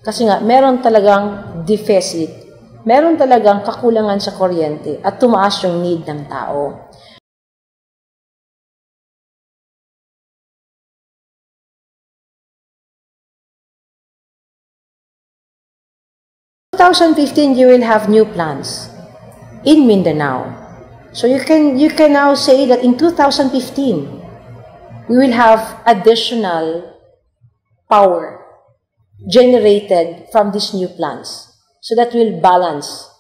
Kasi nga, meron talagang deficit, meron talagang kakulangan sa kuryente at tumaas yung need ng tao. In 2015, you will have new plants in Mindanao. So you can now say that in 2015, we will have additional power generated from these new plants. So that will balance.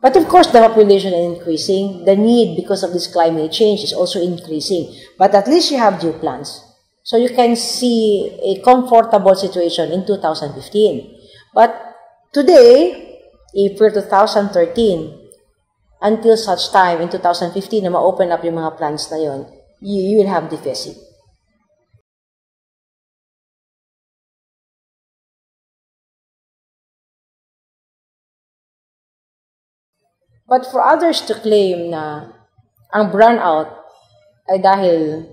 But of course, the population is increasing. The need because of this climate change is also increasing. But at least you have new plants. So you can see a comfortable situation in 2015. But today, April 2013, until such time in 2015 na ma-open up yung mga plants na yun, you will have deficit. But for others to claim na ang brownout ay dahil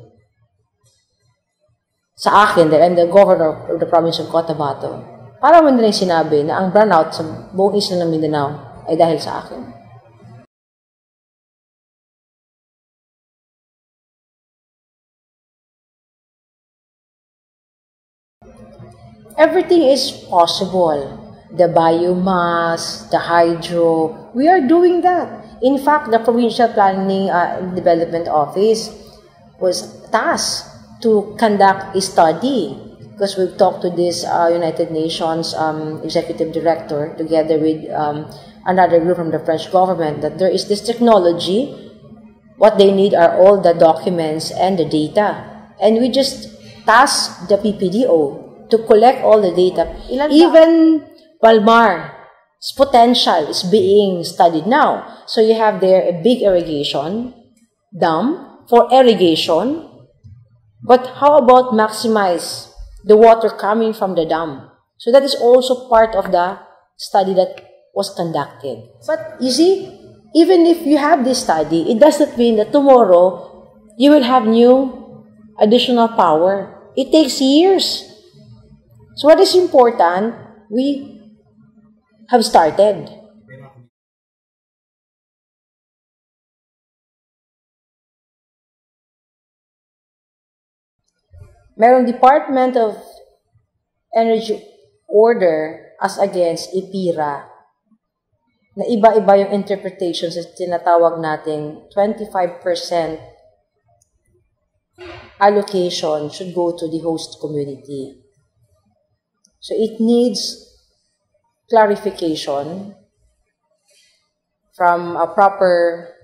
sa akin, dahil I'm the governor of the province of Cotabato, para mo na rin sinabi na ang brownout sa buong isla ng Mindanao ay dahil sa akin. Everything is possible. The biomass, the hydro, we are doing that. In fact, the Provincial Planning Development Office was tasked to conduct a study because we've talked to this United Nations Executive Director together with another group from the French government that there is this technology. What they need are all the documents and the data. And we just tasked the PPDO to collect all the data. Even Palmar's potential is being studied now. So you have there a big irrigation dam for irrigation. But how about maximize the water coming from the dam? So that is also part of the study that was conducted. But you see, even if you have this study, it doesn't mean that tomorrow you will have new additional power. It takes years. So what is important, we have started. Merong Department of Energy order as against IPIRA na iba-iba yung interpretations sa tinatawag nating 25% allocation should go to the host community. So it needs clarification from proper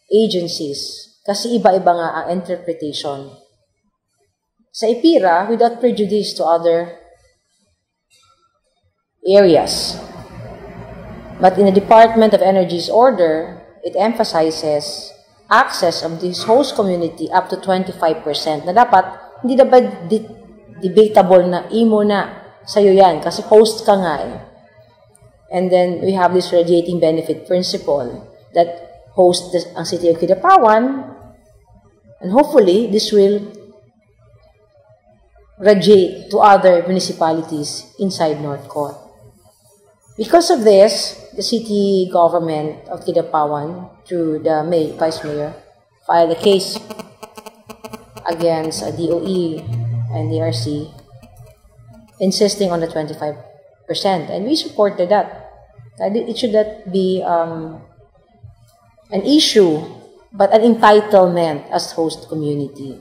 agencies kasi iba-iba nga ang interpretation. Sa IPIRA, without prejudice to other areas. But in the Department of Energy's order, it emphasizes access of this host community up to 25% na dapat, hindi dapat debatable na imo na sa'yo yan kasi host ka nga eh. And then we have this radiating benefit principle that hosts ang city of Kidapawan, and hopefully this will radiate to other municipalities inside Northcote. Because of this, the city government of Kidapawan, through the Vice Mayor, filed a case against DOE and the RC, insisting on the 25%. And we supported that. It should not be an issue, but an entitlement as host community.